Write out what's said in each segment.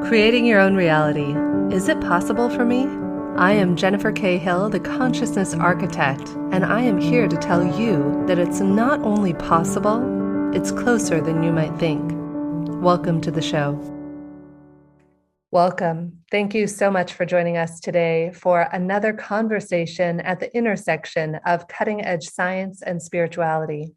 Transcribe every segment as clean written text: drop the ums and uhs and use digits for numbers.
Creating your own reality. Is it possible for me? I am Jennifer K. Hill, the Consciousness Architect, and I am here to tell you that it's not only possible, it's closer than you might think. Welcome to the show. Welcome. Thank you so much for joining us today for another conversation at the intersection of cutting-edge science and spirituality.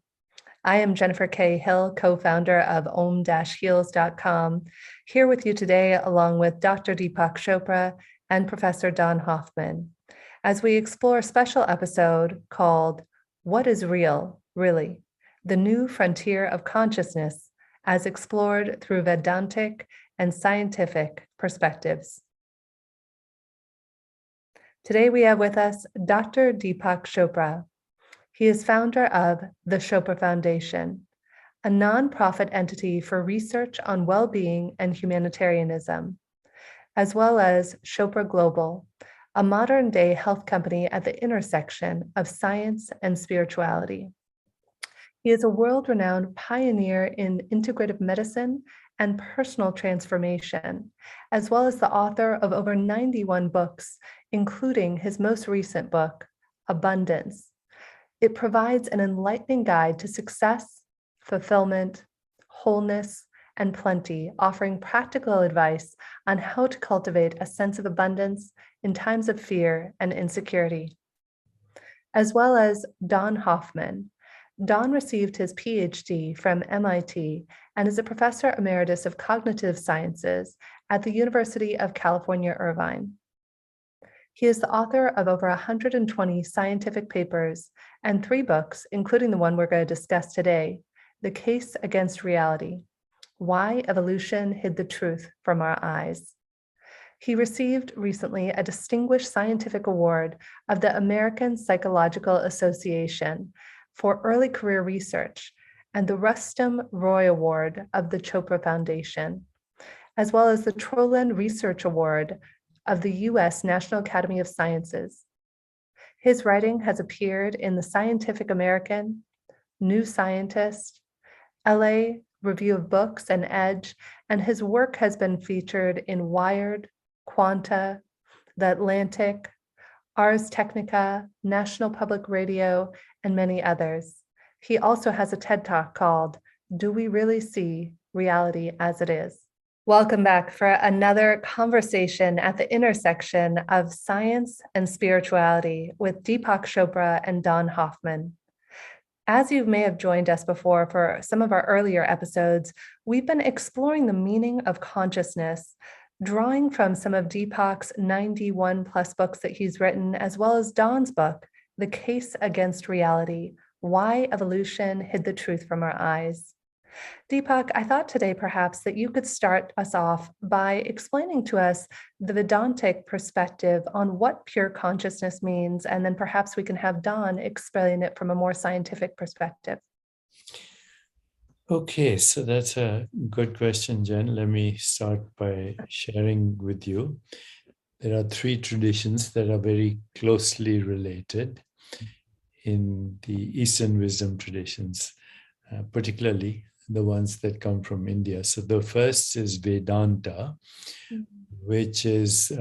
I am Jennifer K. Hill, co-founder of om-heals.com, here with you today along with Dr. Deepak Chopra and Professor Don Hoffman, as we explore a special episode called What is Real, Really? The New Frontier of Consciousness as Explored through Vedantic and Scientific Perspectives. Today we have with us Dr. Deepak Chopra. He is founder of the Chopra Foundation, a nonprofit entity for research on well-being and humanitarianism, as well as Chopra Global, a modern-day health company at the intersection of science and spirituality. He is a world-renowned pioneer in integrative medicine and personal transformation, as well as the author of over 91 books, including his most recent book, Abundance. It provides an enlightening guide to success, fulfillment, wholeness, and plenty, offering practical advice on how to cultivate a sense of abundance in times of fear and insecurity. As well as Don Hoffman. Don received his PhD from MIT and is a professor emeritus of cognitive sciences at the University of California, Irvine. He is the author of over 120 scientific papers and 3 books, including the one we're going to discuss today, The Case Against Reality: Why Evolution Hid the Truth from Our Eyes. He received recently a distinguished scientific award of the American Psychological Association for early career research and the Rustum Roy Award of the Chopra Foundation, as well as the Troland Research Award of the U.S. National Academy of Sciences. His writing has appeared in the Scientific American, New Scientist, LA Review of Books, and Edge, and his work has been featured in Wired, Quanta, The Atlantic, Ars Technica, National Public Radio, and many others. He also has a TED Talk called Do We Really See Reality as It Is? Welcome back for another conversation at the intersection of science and spirituality with Deepak Chopra and Don Hoffman. As you may have joined us before for some of our earlier episodes, we've been exploring the meaning of consciousness, drawing from some of Deepak's 91 plus books that he's written, as well as Don's book, The Case Against Reality: Why Evolution Hid the Truth from Our Eyes. Deepak, I thought today perhaps that you could start us off by explaining to us the Vedantic perspective on what pure consciousness means, and then perhaps we can have Don explain it from a more scientific perspective. Okay, so that's a good question, Jen. Let me start by sharing with you. There are 3 traditions that are very closely related in the Eastern wisdom traditions, particularly the ones that come from India. So the first is Vedanta, which is,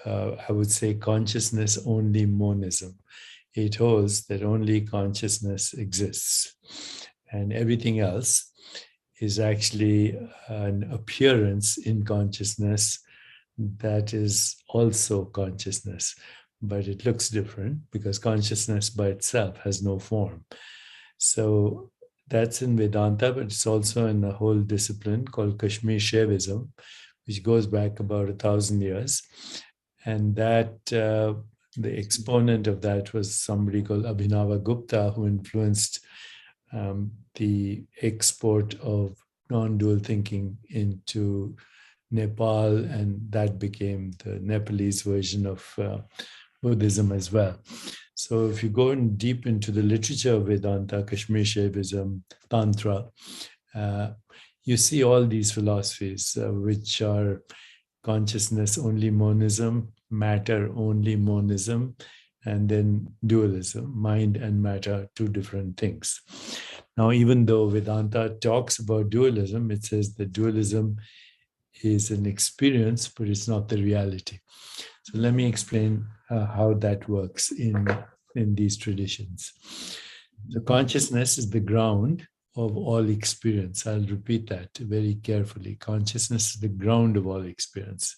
I would say, consciousness-only monism. It holds that only consciousness exists, and everything else is actually an appearance in consciousness that is also consciousness, but it looks different because consciousness by itself has no form. So that's in Vedanta, but it's also in a whole discipline called Kashmir Shaivism, which goes back about 1,000 years. And that the exponent of that was somebody called Abhinavagupta, who influenced the export of non-dual thinking into Nepal, and that became the Nepalese version of Buddhism as well. So if you go in deep into the literature of Vedanta, Kashmir Shaivism, Tantra, you see all these philosophies, which are consciousness-only monism, matter-only monism, and then dualism, mind and matter, 2 different things. Now, even though Vedanta talks about dualism, it says that dualism is an experience, but it's not the reality. So let me explain how that works in these traditions. The consciousness is the ground of all experience. I'll repeat that very carefully. Consciousness is the ground of all experience.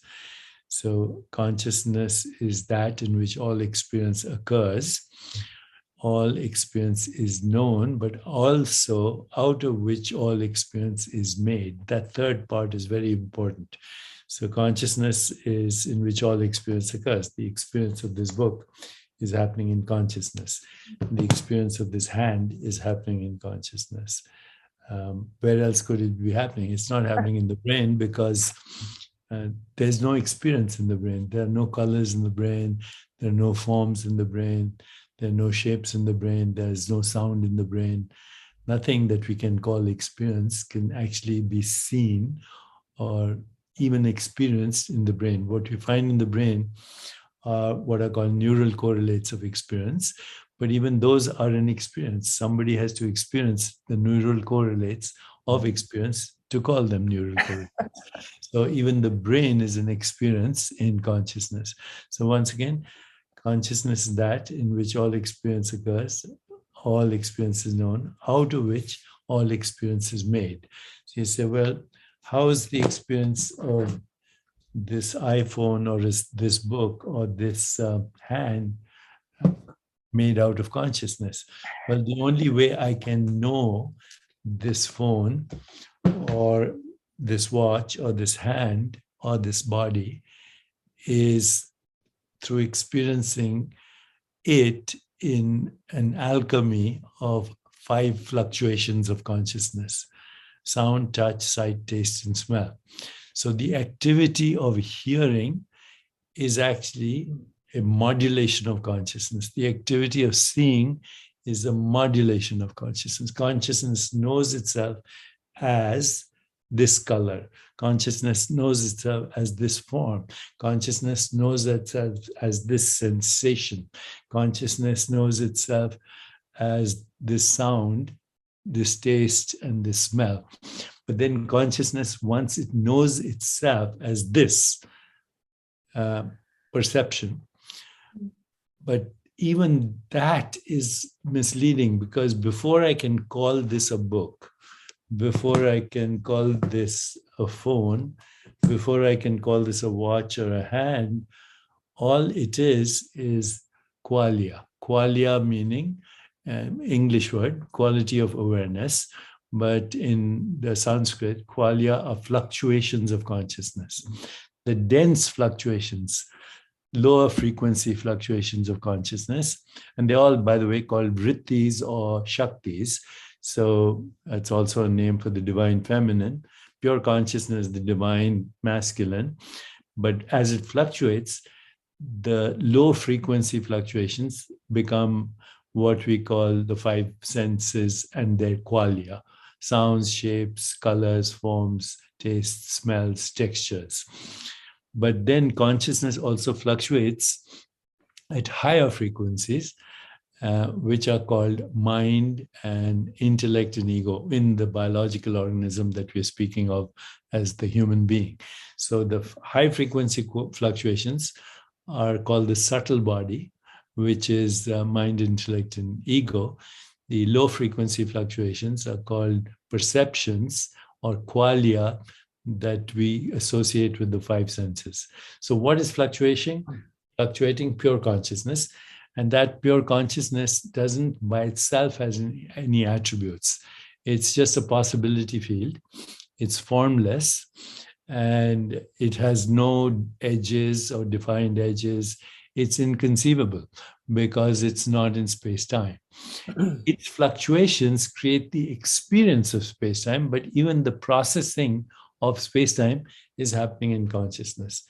So consciousness is that in which all experience occurs. All experience is known, but also out of which all experience is made. That third part is very important. So consciousness is in which all experience occurs. The experience of this book is happening in consciousness. The experience of this hand is happening in consciousness. Where else could it be happening? It's not happening in the brain because there's no experience in the brain. There are no colors in the brain. There are no forms in the brain. There are no shapes in the brain. There's no sound in the brain. Nothing that we can call experience can actually be seen or even experienced in the brain. What we find in the brain are what are called neural correlates of experience. But even those are an experience. Somebody has to experience the neural correlates of experience to call them neural correlates. So even the brain is an experience in consciousness. So once again, consciousness is that in which all experience occurs, all experience is known, out of which all experience is made. So you say, well, how is the experience of this iPhone or this book or this hand made out of consciousness? Well, the only way I can know this phone or this watch or this hand or this body is through experiencing it in an alchemy of 5 fluctuations of consciousness: sound, touch, sight, taste, and smell. So the activity of hearing is actually a modulation of consciousness. The activity of seeing is a modulation of consciousness. Consciousness knows itself as this color. Consciousness knows itself as this form. Consciousness knows itself as this sensation. Consciousness knows itself as this sound, this taste, and this smell. But then consciousness, once it knows itself as this perception, but even that is misleading, because before I can call this a book, before I can call this a phone, before I can call this a watch or a hand, all it is qualia. Qualia meaning English word, quality of awareness, but in the Sanskrit, qualia are fluctuations of consciousness. The dense fluctuations, lower frequency fluctuations of consciousness, and they're all, by the way, called vrittis or shaktis. So it's also a name for the divine feminine. Pure consciousness, the divine masculine. But as it fluctuates, the low frequency fluctuations become what we call the 5 senses and their qualia: sounds, shapes, colors, forms, tastes, smells, textures. But then consciousness also fluctuates at higher frequencies, which are called mind and intellect and ego in the biological organism that we're speaking of as the human being. So the high frequency fluctuations are called the subtle body, which is mind, intellect, and ego. The low frequency fluctuations are called perceptions or qualia that we associate with the 5 senses. So what is fluctuating? Fluctuating pure consciousness. And that pure consciousness doesn't by itself has any attributes. It's just a possibility field. It's formless, and it has no edges or defined edges. It's inconceivable because it's not in space-time. Its fluctuations create the experience of space-time, but even the processing of space-time is happening in consciousness.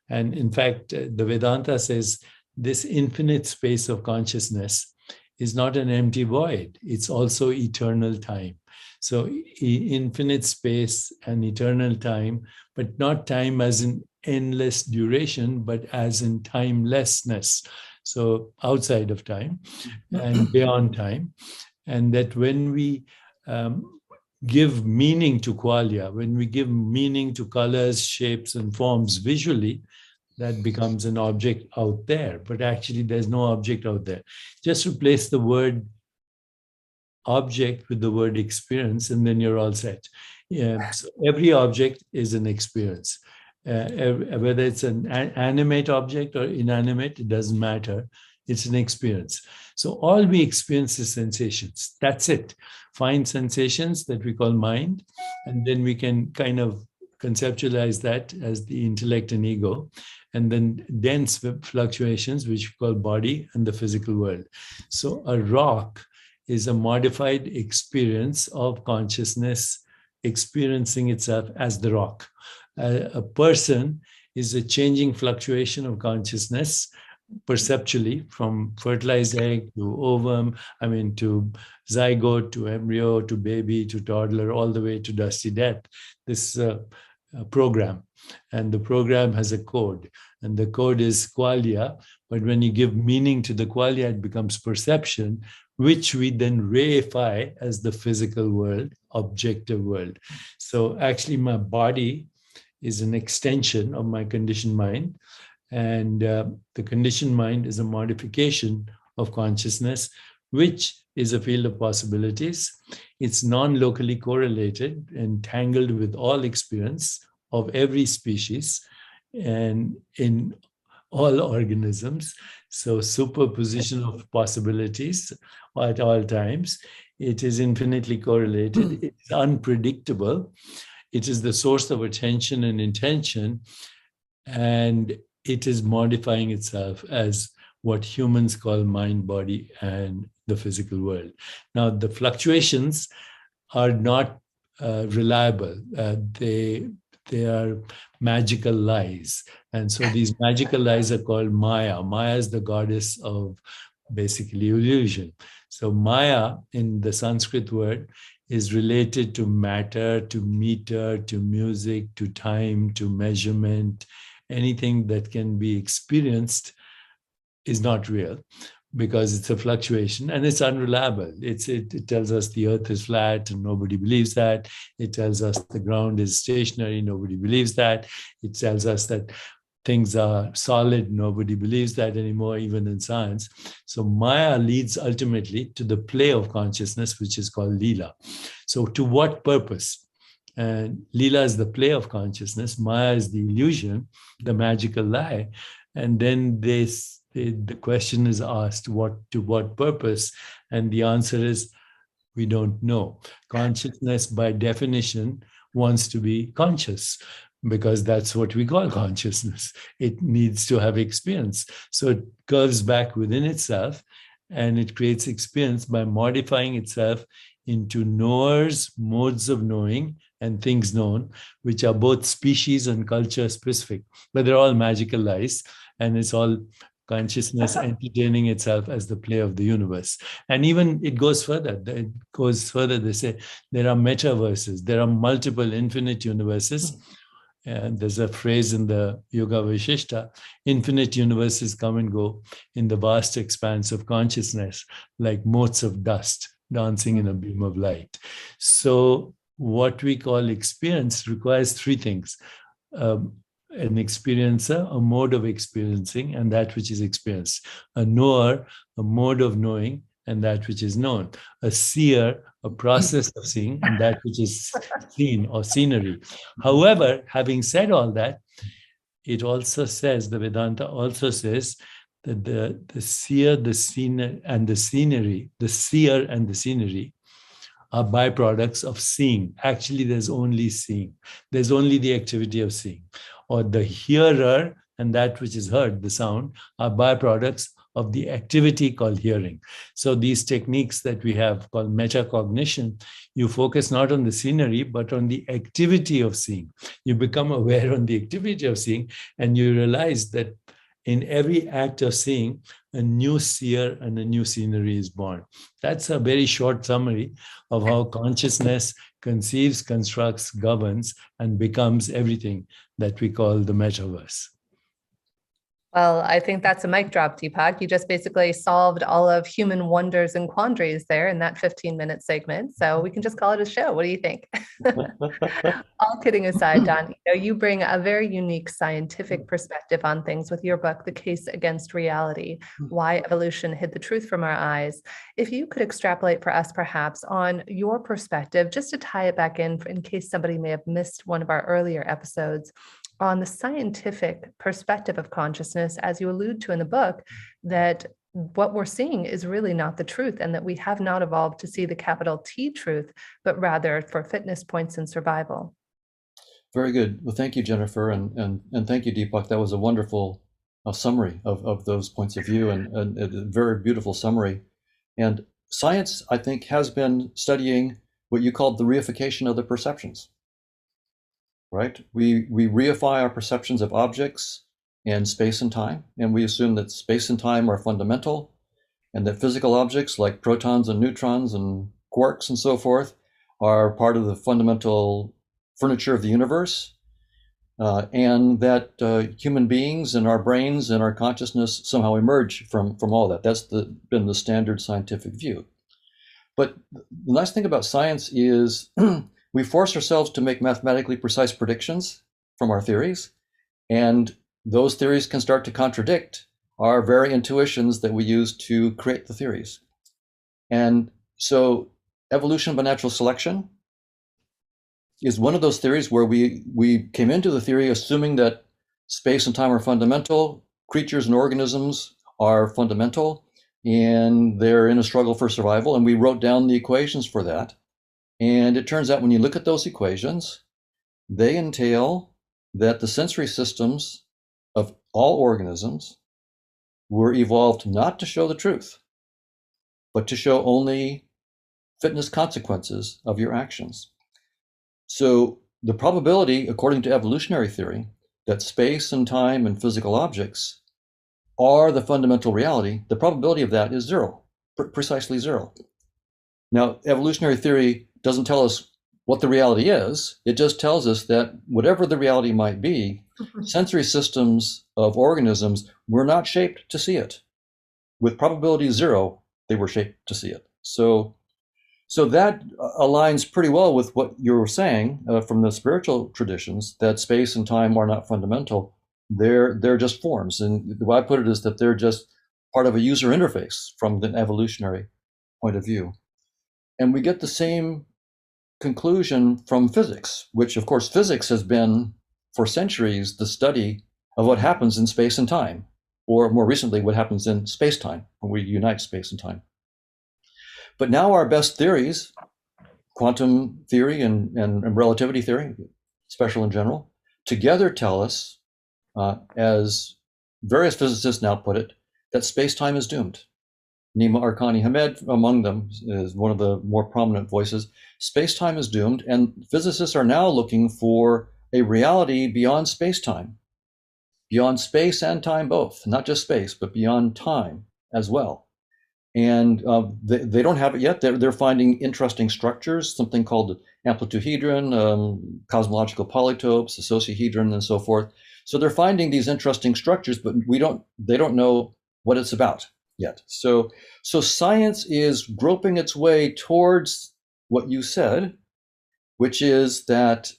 And in fact, the Vedanta says this infinite space of consciousness is not an empty void. It's also eternal time. So infinite space and eternal time, but not time as in endless duration, but as in timelessness. So outside of time and beyond time. And that when we give meaning to qualia, when we give meaning to colors, shapes, and forms visually, that becomes an object out there. But actually, there's no object out there. Just replace the word object with the word experience, and then you're all set. Yeah, so every object is an experience. Whether it's an animate object or inanimate, it doesn't matter. It's an experience. So all we experience is sensations. That's it. Find sensations that we call mind, and then we can kind of conceptualize that as the intellect and ego, and then dense fluctuations, which we call body and the physical world. So a rock is a modified experience of consciousness experiencing itself as the rock. A person is a changing fluctuation of consciousness perceptually from fertilized egg to ovum, to zygote, to embryo, to baby, to toddler, all the way to dusty death. This program. And the program has a code. And the code is qualia. But when you give meaning to the qualia, it becomes perception, which we then reify as the physical world, objective world. So actually, my body is an extension of my conditioned mind. And the conditioned mind is a modification of consciousness, which is a field of possibilities. It's non-locally correlated and tangled with all experience of every species and in all organisms. So superposition of possibilities at all times. It is infinitely correlated. It's unpredictable. It is the source of attention and intention. And it is modifying itself as what humans call mind, body, and the physical world. Now, the fluctuations are not reliable. They are magical lies. And so these magical lies are called Maya. Maya is the goddess of basically illusion. So Maya in the Sanskrit word is related to matter, to meter, to music, to time, to measurement. Anything that can be experienced is not real because it's a fluctuation and it's unreliable. It tells us the earth is flat and nobody believes that. It tells us the ground is stationary, nobody believes that. It tells us that things are solid, nobody believes that anymore, even in science. So Maya leads ultimately to the play of consciousness, which is called Leela. So to what purpose? And Leela is the play of consciousness. Maya is the illusion, the magical lie. And then the question is asked, to what purpose? And the answer is, we don't know. Consciousness, by definition, wants to be conscious because that's what we call consciousness. It needs to have experience. So it curves back within itself and it creates experience by modifying itself into knowers, modes of knowing, and things known, which are both species and culture specific. But they're all magical lies, and it's all consciousness entertaining itself as the play of the universe. And even it goes further. They say there are metaverses. There are multiple infinite universes. And there's a phrase in the Yoga Vishishta, infinite universes come and go in the vast expanse of consciousness, like motes of dust dancing in a beam of light. So what we call experience requires three things. An experiencer, a mode of experiencing, and that which is experienced. A knower, a mode of knowing, and that which is known. A seer, a process of seeing, and that which is seen or scenery. However, having said all that, it also says, the Vedanta also says that the seer, the scenery, and the scenery, the seer and the scenery are byproducts of seeing. Actually, there's only seeing. There's only the activity of seeing. Or the hearer and that which is heard, the sound, are byproducts of the activity called hearing. So these techniques that we have called metacognition, you focus not on the scenery, but on the activity of seeing. You become aware on the activity of seeing, and you realize that in every act of seeing, a new seer and a new scenery is born. That's a very short summary of how consciousness conceives, constructs, governs, and becomes everything that we call the metaverse. Well, I think that's a mic drop, Deepak. You just basically solved all of human wonders and quandaries there in that 15-minute segment. So we can just call it a show. What do you think? All kidding aside, Don, you bring a very unique scientific perspective on things with your book, The Case Against Reality: Why Evolution Hid the Truth from Our Eyes. If you could extrapolate for us, perhaps, on your perspective, just to tie it back in case somebody may have missed one of our earlier episodes, on the scientific perspective of consciousness, as you allude to in the book, that what we're seeing is really not the truth, and that we have not evolved to see the capital T truth, but rather for fitness points and survival. Very good. Well, thank you, Jennifer, and thank you, Deepak. That was a wonderful summary of those points of view, and a very beautiful summary. And science, I think, has been studying what you called the reification of the perceptions. Right? We reify our perceptions of objects and space and time, and we assume that space and time are fundamental, and that physical objects like protons and neutrons and quarks and so forth are part of the fundamental furniture of the universe, and that human beings and our brains and our consciousness somehow emerge from all that. That's been the standard scientific view. But the nice thing about science is we force ourselves to make mathematically precise predictions from our theories, and those theories can start to contradict our very intuitions that we use to create the theories. And so evolution by natural selection is one of those theories where we came into the theory assuming that space and time are fundamental, creatures and organisms are fundamental, and they're in a struggle for survival, and we wrote down the equations for that. And it turns out when you look at those equations, they entail that the sensory systems of all organisms were evolved not to show the truth, but to show only fitness consequences of your actions. So the probability, according to evolutionary theory, that space and time and physical objects are the fundamental reality, the probability of that is zero, precisely zero. Now, evolutionary theory doesn't tell us what the reality is. It just tells us that whatever the reality might be, sensory systems of organisms were not shaped to see it. With probability zero, they were shaped to see it. So that aligns pretty well with what you were saying from the spiritual traditions, that space and time are not fundamental. They're just forms. And the way I put it is that they're just part of a user interface from the evolutionary point of view. And we get the same conclusion from physics, which of course physics has been for centuries the study of what happens in space and time, or more recently what happens in space-time when we unite space and time. But now our best theories, quantum theory and relativity theory, special and general, together tell us, as various physicists now put it, that space-time is doomed. Nima Arkani Hamed, among them, is one of the more prominent voices. Space-time is doomed, and physicists are now looking for a reality beyond space-time, beyond space and time both, not just space, but beyond time as well. And they don't have it yet. They're finding interesting structures, something called amplituhedron, cosmological polytopes, the sociohedron, and so forth. So they're finding these interesting structures, but they don't know what it's about yet. So science is groping its way towards what you said, which is that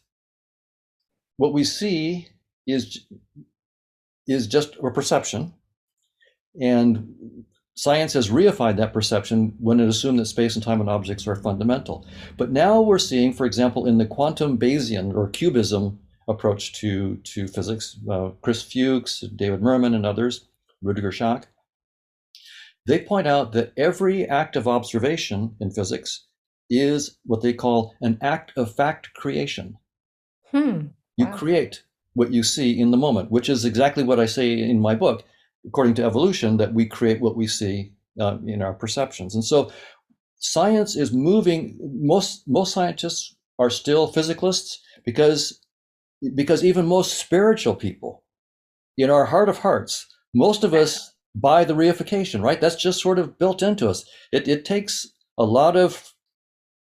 what we see is just a perception, and science has reified that perception when it assumed that space and time and objects are fundamental. But now we're seeing, for example, in the quantum Bayesian or cubism approach to physics, Chris Fuchs, David Merman, and others, Rudiger Schack, they point out that every act of observation in physics is what they call an act of fact creation. You create what you see in the moment, which is exactly what I say in my book, according to evolution, that we create what we see in our perceptions. And so science is moving. Most scientists are still physicalists because even most spiritual people, in our heart of hearts, most of us buy the reification, right? That's just sort of built into us. It takes a lot of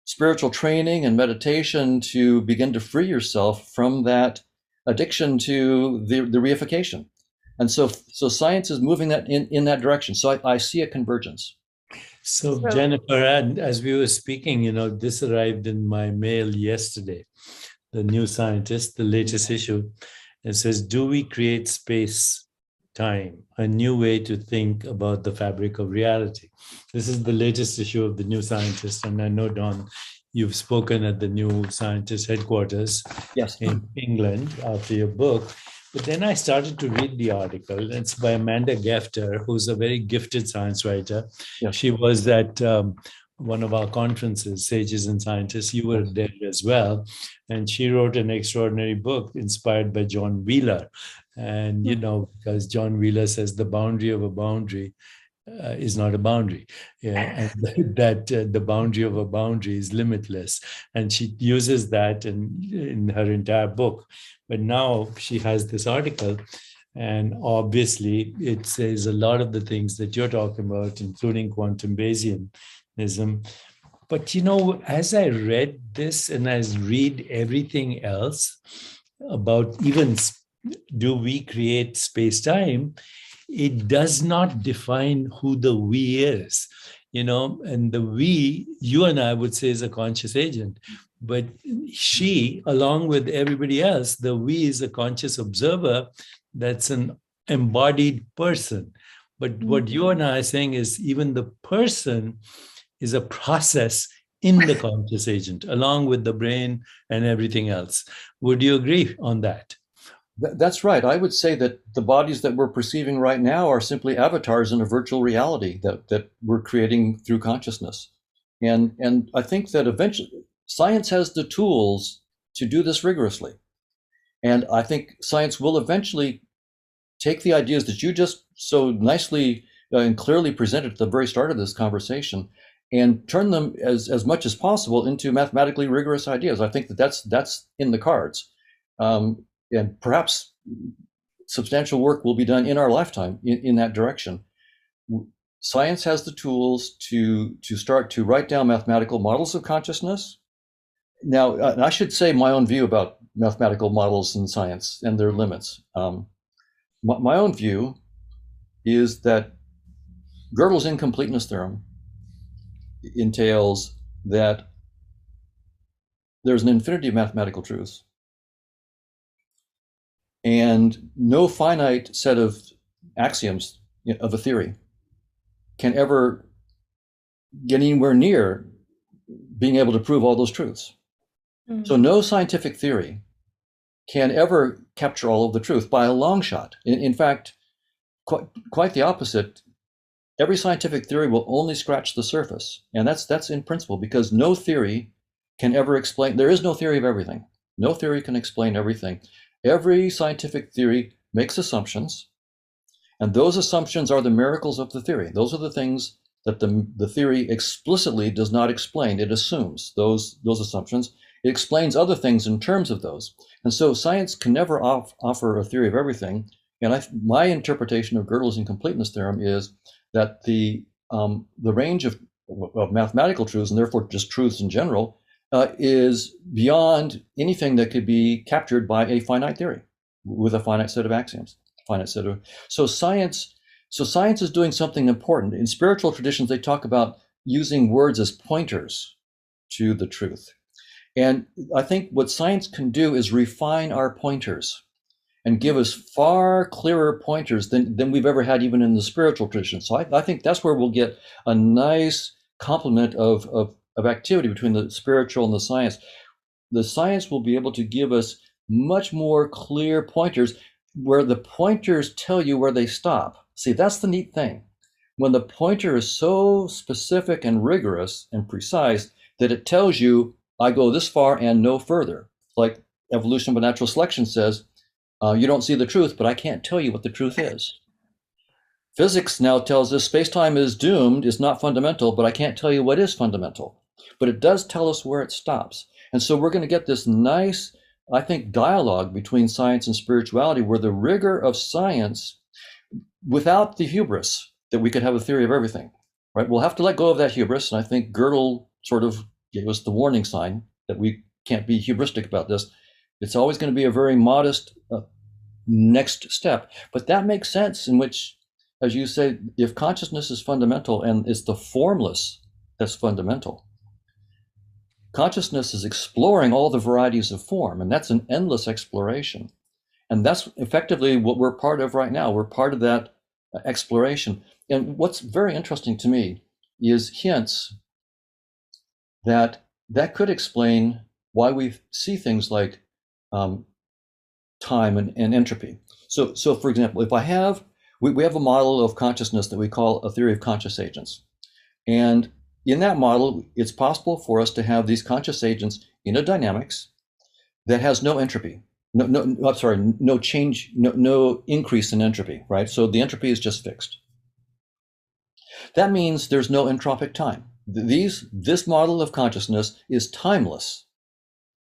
spiritual training and meditation to begin to free yourself from that addiction to the reification. And so science is moving that in that direction. So I see a convergence. So Jennifer, and as we were speaking, this arrived in my mail yesterday, the New Scientist, the latest issue. It says, do we create space time, a new way to think about the fabric of reality? This is the latest issue of the New Scientist. And I know, Don, you've spoken at the New Scientist headquarters in England after your book. But then I started to read the article. It's by Amanda Gefter, who's a very gifted science writer. Yes. She was at one of our conferences, Sages and Scientists. You were there as well. And she wrote an extraordinary book inspired by John Wheeler. And, because John Wheeler says the boundary of a boundary is not a boundary, and that the boundary of a boundary is limitless. And she uses that in her entire book. But now she has this article, and obviously it says a lot of the things that you're talking about, including quantum Bayesianism. But, as I read this and as read everything else about even do we create space-time, it does not define who the we is, and the we, you and I would say, is a conscious agent. But she, along with everybody else, the we is a conscious observer that's an embodied person. But what you and I are saying is even the person is a process in the conscious agent, along with the brain and everything else. Would you agree on that? That's right. I would say that the bodies that we're perceiving right now are simply avatars in a virtual reality that we're creating through consciousness. And I think that eventually science has the tools to do this rigorously. And I think science will eventually take the ideas that you just so nicely and clearly presented at the very start of this conversation and turn them as much as possible into mathematically rigorous ideas. I think that's in the cards. And perhaps substantial work will be done in our lifetime in that direction. Science has the tools to start to write down mathematical models of consciousness. Now, I should say my own view about mathematical models in science and their limits. My own view is that Gödel's incompleteness theorem entails that there's an infinity of mathematical truths. And no finite set of axioms of a theory can ever get anywhere near being able to prove all those truths. So no scientific theory can ever capture all of the truth by a long shot. In fact, quite the opposite. Every scientific theory will only scratch the surface. And that's in principle, because no theory can ever explain. There is no theory of everything. No theory can explain everything. Every scientific theory makes assumptions, and those assumptions are the miracles of the theory. Those are the things that the theory explicitly does not explain. It assumes those assumptions. It explains other things in terms of those. And so science can never offer a theory of everything. And my interpretation of Gödel's incompleteness theorem is that the range of mathematical truths, and therefore just truths in general, is beyond anything that could be captured by a finite theory with a finite set of axioms, so science is doing something important. In spiritual traditions, they talk about using words as pointers to the truth. And I think what science can do is refine our pointers and give us far clearer pointers than we've ever had even in the spiritual tradition. So I think that's where we'll get a nice complement of activity between the spiritual and the science. The science will be able to give us much more clear pointers where the pointers tell you where they stop. See, that's the neat thing. When the pointer is so specific and rigorous and precise that it tells you, I go this far and no further. Like evolution by natural selection says, you don't see the truth, but I can't tell you what the truth is. Physics now tells us space-time is doomed, is not fundamental, but I can't tell you what is fundamental. But it does tell us where it stops. And so we're going to get this nice, I think, dialogue between science and spirituality where the rigor of science, without the hubris that we could have a theory of everything, right? We'll have to let go of that hubris. And I think Gödel sort of gave us the warning sign that we can't be hubristic about this. It's always going to be a very modest next step. But that makes sense, in which, as you say, if consciousness is fundamental and it's the formless that's fundamental, consciousness is exploring all the varieties of form, and that's an endless exploration. And that's effectively what we're part of right now. We're part of that exploration. And what's very interesting to me is hints that could explain why we see things like time and entropy. So for example, if we have a model of consciousness that we call a theory of conscious agents. And in that model, it's possible for us to have these conscious agents in a dynamics that has no entropy. No change, no increase in entropy, right? So the entropy is just fixed. That means there's no entropic time. This model of consciousness is timeless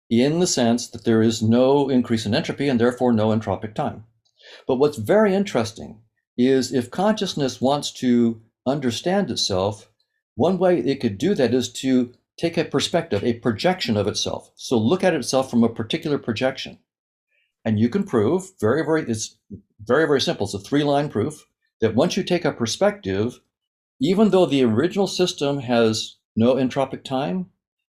in the sense that there is no increase in entropy and therefore no entropic time. But what's very interesting is if consciousness wants to understand itself, one way it could do that is to take a perspective, a projection of itself. So look at itself from a particular projection. And you can prove, it's very, very simple. It's a 3-line proof that once you take a perspective, even though the original system has no entropic time,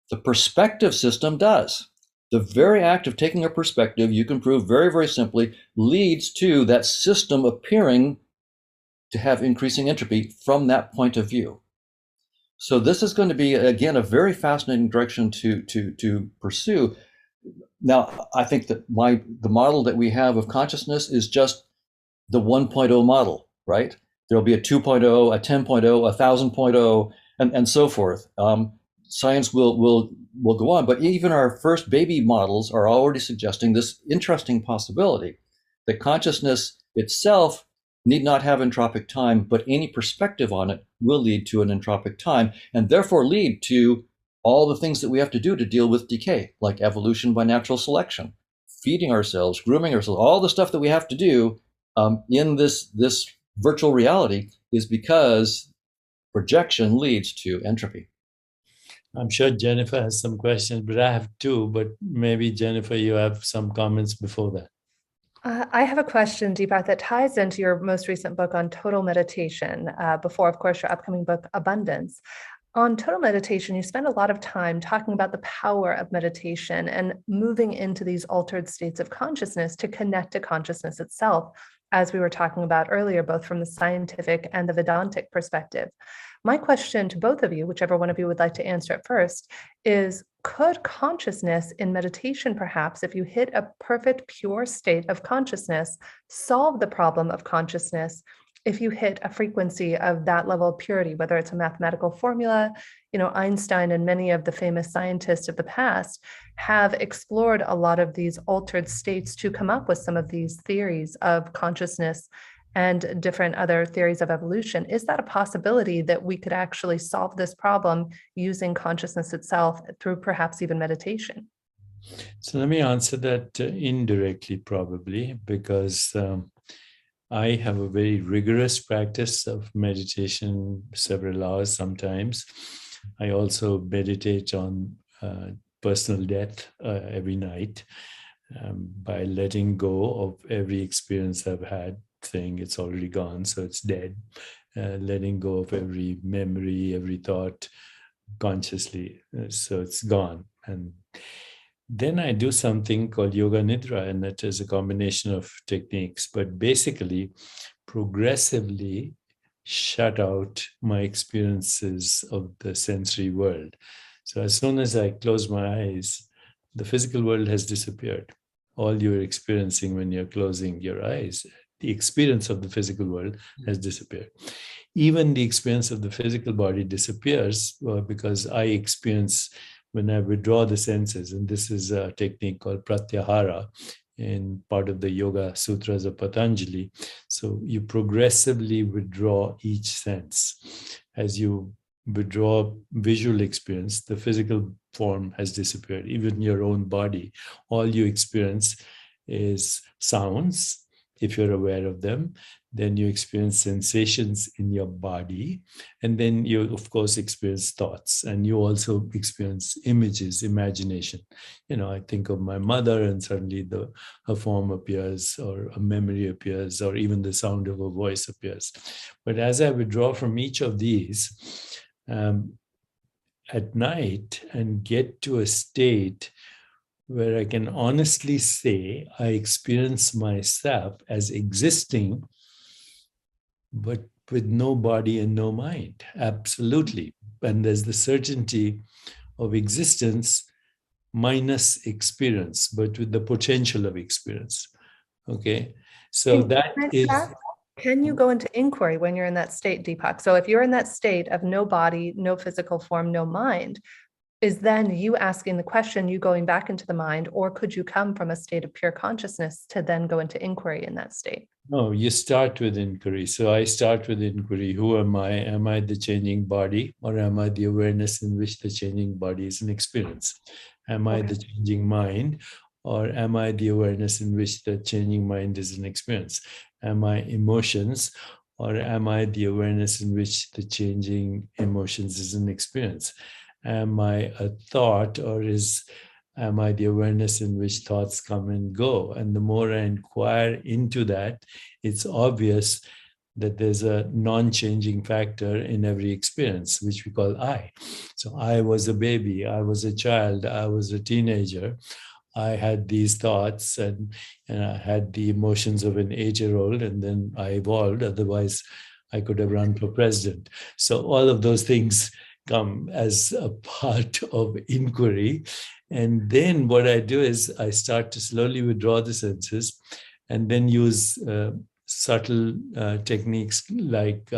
the perspective system does. The very act of taking a perspective, you can prove very, very simply, leads to that system appearing to have increasing entropy from that point of view. So this is going to be, again, a very fascinating direction to pursue. Now, I think that the model that we have of consciousness is just the 1.0 model, right? There'll be a 2.0, a 10.0, a 1,000.0, and so forth. Science will go on, but even our first baby models are already suggesting this interesting possibility that consciousness itself need not have entropic time, but any perspective on it will lead to an entropic time, and therefore lead to all the things that we have to do to deal with decay, like evolution by natural selection, feeding ourselves, grooming ourselves, all the stuff that we have to do in this virtual reality is because projection leads to entropy. I'm sure Jennifer has some questions, but I have two. But maybe, Jennifer, you have some comments before that. I have a question, Deepak, that ties into your most recent book on total meditation, before, of course, your upcoming book, Abundance. On total meditation, you spend a lot of time talking about the power of meditation and moving into these altered states of consciousness to connect to consciousness itself, as we were talking about earlier, both from the scientific and the Vedantic perspective. My question to both of you, whichever one of you would like to answer it first, is could consciousness in meditation, perhaps, if you hit a perfect pure state of consciousness, solve the problem of consciousness if you hit a frequency of that level of purity, whether it's a mathematical formula? Einstein and many of the famous scientists of the past have explored a lot of these altered states to come up with some of these theories of consciousness and different other theories of evolution. Is that a possibility that we could actually solve this problem using consciousness itself through perhaps even meditation? So let me answer that indirectly, probably, because I have a very rigorous practice of meditation, several hours sometimes. I also meditate on personal death every night by letting go of every experience I've had, saying it's already gone, so it's dead. Letting go of every memory, every thought consciously, so it's gone. And then I do something called Yoga Nidra, and that is a combination of techniques, but basically progressively shut out my experiences of the sensory world. So as soon as I close my eyes, the physical world has disappeared. All you're experiencing when you're closing your eyes, the experience of the physical world has disappeared. Even the experience of the physical body disappears because I experience, when I withdraw the senses, and this is a technique called pratyahara in part of the Yoga Sutras of Patanjali. So you progressively withdraw each sense. As you withdraw visual experience, the physical form has disappeared. Even your own body, all you experience is sounds if you're aware of them. Then you experience sensations in your body. And then you, of course, experience thoughts. And you also experience images, imagination. I think of my mother, and suddenly her form appears, or a memory appears, or even the sound of a voice appears. But as I withdraw from each of these at night and get to a state where I can honestly say I experience myself as existing, but with no body and no mind. Absolutely. And there's the certainty of existence minus experience, but with the potential of experience. Okay. So that is. Can you go into inquiry when you're in that state, Deepak? So if you're in that state of no body, no physical form, no mind, is then you asking the question, you going back into the mind, or could you come from a state of pure consciousness to then go into inquiry in that state? No, you start with inquiry. So I start with inquiry. Who am I? Am I the changing body, or am I the awareness in which the changing body is an experience? Am I the changing mind, or am I the awareness in which the changing mind is an experience? Am I emotions, or am I the awareness in which the changing emotions is an experience? Am I a thought, or am I the awareness in which thoughts come and go? And the more I inquire into that, it's obvious that there's a non-changing factor in every experience, which we call I. So I was a baby, I was a child, I was a teenager. I had these thoughts, and I had the emotions of an 8-year-old, and then I evolved. Otherwise, I could have run for president. So all of those things come as a part of inquiry. And then what I do is I start to slowly withdraw the senses, and then use subtle techniques like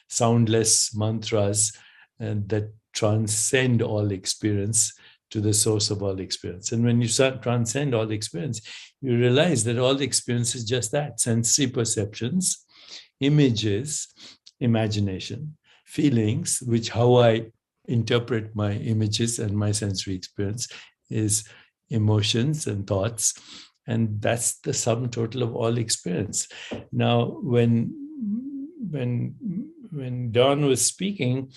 soundless mantras that transcend all experience to the source of all experience. And when you transcend all experience, you realize that all experience is just that: sensory perceptions, images, imagination, feelings, which how I interpret my images and my sensory experience is emotions and thoughts. And that's the sum total of all experience. Now, when Don was speaking,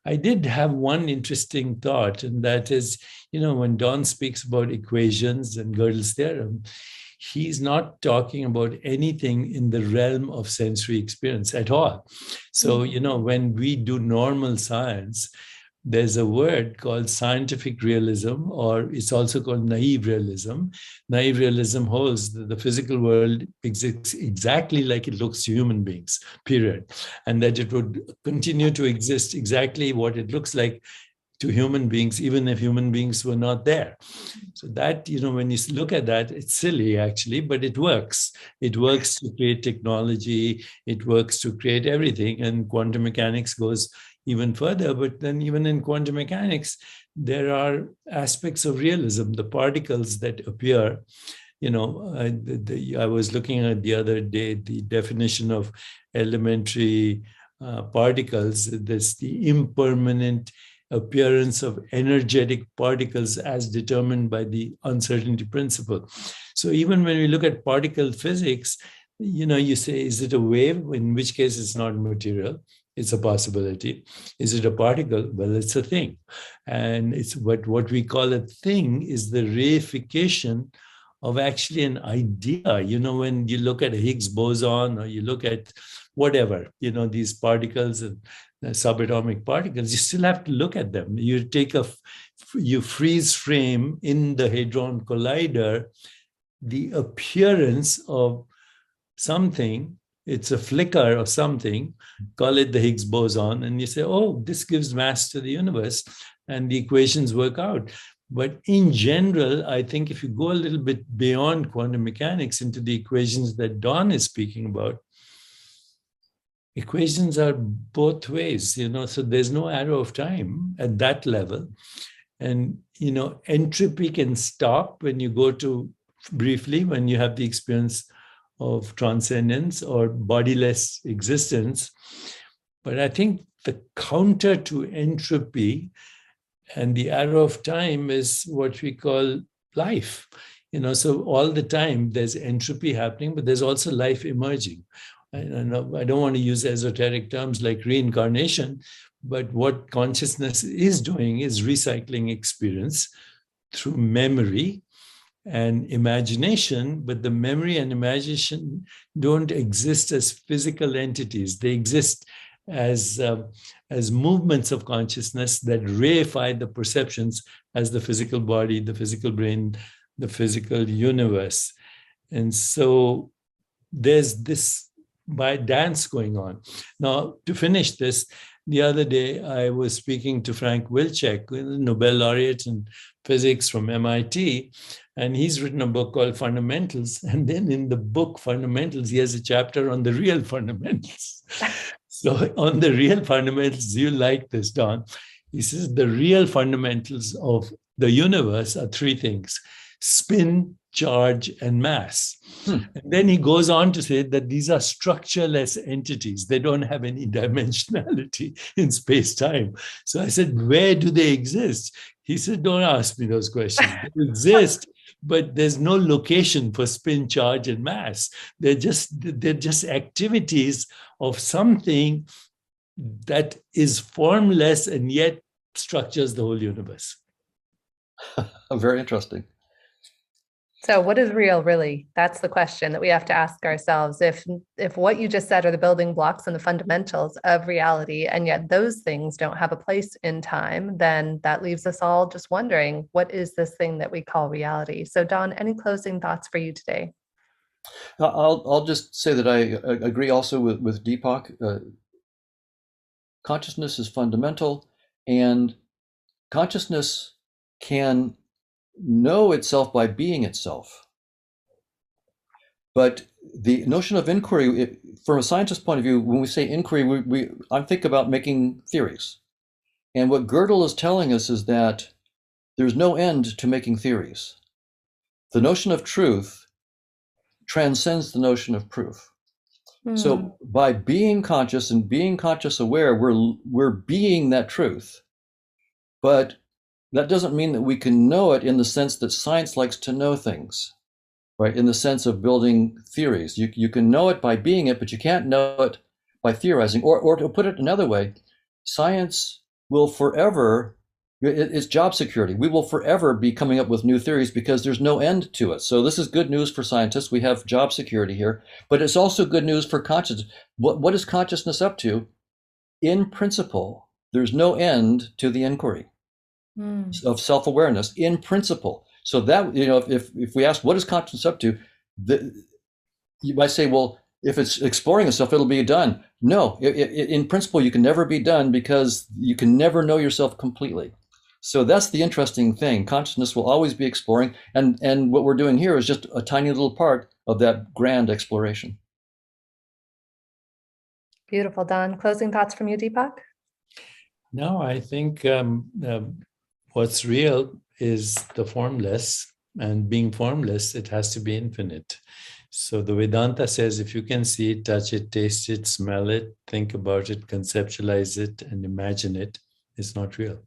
I did have one interesting thought, and that is, when Don speaks about equations and Gödel's theorem, he's not talking about anything in the realm of sensory experience at all. So, when we do normal science, there's a word called scientific realism, or it's also called naive realism. Naive realism holds that the physical world exists exactly like it looks to human beings, period. And that it would continue to exist exactly what it looks like to human beings, even if human beings were not there. So that, when you look at that, it's silly actually, but it works. It works to create technology. It works to create everything. And quantum mechanics goes even further. But then even in quantum mechanics, there are aspects of realism. The particles that appear, I was looking at the other day, the definition of elementary particles. There's the impermanent appearance of energetic particles as determined by the uncertainty principle. So even when we look at particle physics, you say, is it a wave? In which case it's not material. It's a possibility. Is it a particle? Well, it's a thing. And it's what we call a thing is the reification of actually an idea. When you look at a Higgs boson, or you look at whatever, these particles and subatomic particles, you still have to look at them. You freeze frame in the Hadron Collider the appearance of something. It's a flicker of something, call it the Higgs boson, and you say, oh, this gives mass to the universe, and the equations work out. But in general, I think if you go a little bit beyond quantum mechanics into the equations that Don is speaking about, equations are both ways, so there's no arrow of time at that level. And, entropy can stop when you go to briefly, when you have the experience of transcendence or bodiless existence. But I think the counter to entropy and the arrow of time is what we call life. So all the time there's entropy happening, but there's also life emerging. I don't want to use esoteric terms like reincarnation, but what consciousness is doing is recycling experience through memory and imagination, but the memory and imagination don't exist as physical entities. They exist as movements of consciousness that reify the perceptions as the physical body, the physical brain, the physical universe. And so there's this dance going on. Now, to finish this, the other day I was speaking to Frank Wilczek, Nobel laureate in physics from MIT, and he's written a book called Fundamentals. And then in the book Fundamentals, he has a chapter on the real fundamentals. So on the real fundamentals, you like this, Don. He says the real fundamentals of the universe are three things: spin, charge, and mass. And then he goes on to say that these are structureless entities. They don't have any dimensionality in space-time. So I said, where do they exist? He said, don't ask me those questions. They exist, but there's no location for spin, charge, and mass. They're just activities of something that is formless and yet structures the whole universe. Very interesting. So what is real, really? That's the question that we have to ask ourselves. If what you just said are the building blocks and the fundamentals of reality, and yet those things don't have a place in time, then that leaves us all just wondering, what is this thing that we call reality? So Don, any closing thoughts for you today? I'll just say that I agree also with Deepak. Consciousness is fundamental, and consciousness can know itself by being itself. But the notion of inquiry, from a scientist's point of view, when we say inquiry, I think about making theories. And what Gödel is telling us is that there's no end to making theories. The notion of truth transcends the notion of proof. So by being conscious and being conscious aware, we're being that truth. But that doesn't mean that we can know it in the sense that science likes to know things, right? In the sense of building theories. You can know it by being it, but you can't know it by theorizing. Or to put it another way, science will forever, it's job security. We will forever be coming up with new theories because there's no end to it. So this is good news for scientists. We have job security here, but it's also good news for consciousness. What is consciousness up to? In principle, there's no end to the inquiry of self-awareness in principle. So that, if we ask what is consciousness up to, you might say, well, if it's exploring itself, it'll be done. No, in principle, you can never be done because you can never know yourself completely. So that's the interesting thing. Consciousness will always be exploring, and what we're doing here is just a tiny little part of that grand exploration. Beautiful, Don. Closing thoughts from you, Deepak? No, I think what's real is the formless, and being formless, it has to be infinite. So the Vedanta says if you can see it, touch it, taste it, smell it, think about it, conceptualize it, and imagine it, it's not real.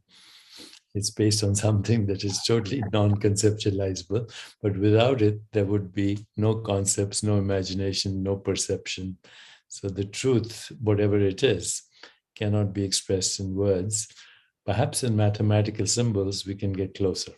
It's based on something that is totally non-conceptualizable, but without it, there would be no concepts, no imagination, no perception. So the truth, whatever it is, cannot be expressed in words. Perhaps in mathematical symbols, we can get closer.